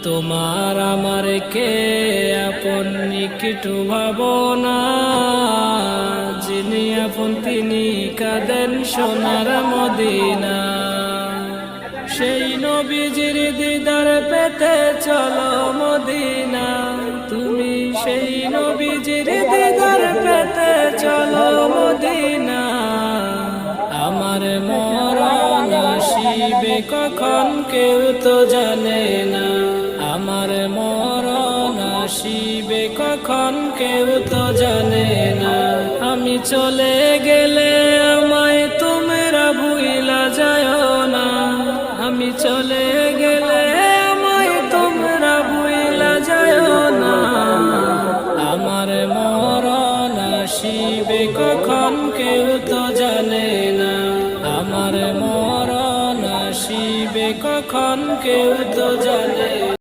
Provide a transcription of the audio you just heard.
তোমার আমার কে আপন একটু ভাবনা, যিনি আপন তিনি কাঁদেন সোনার মদিনা। সেই নবীজির দিদার পেতে চলো মদিনা, তুমি সেই নবীজির দিদার পেতে চলো মদিনা। আমার মরণ আসিবে কখন কেউ তো জানে না, আমার মরণ আসিবে কখন কেউ তো জানে না। আমি চলে গেলে আমায় তোমরা ভুইলা যাও না, আমি চলে গেলে আমায় তোমরা ভুইলা যাও না। আমার মরণ আসিবে কখন কেউ তো জানে না, আমার মরণ আসিবে কখন কেউ তো জানে না।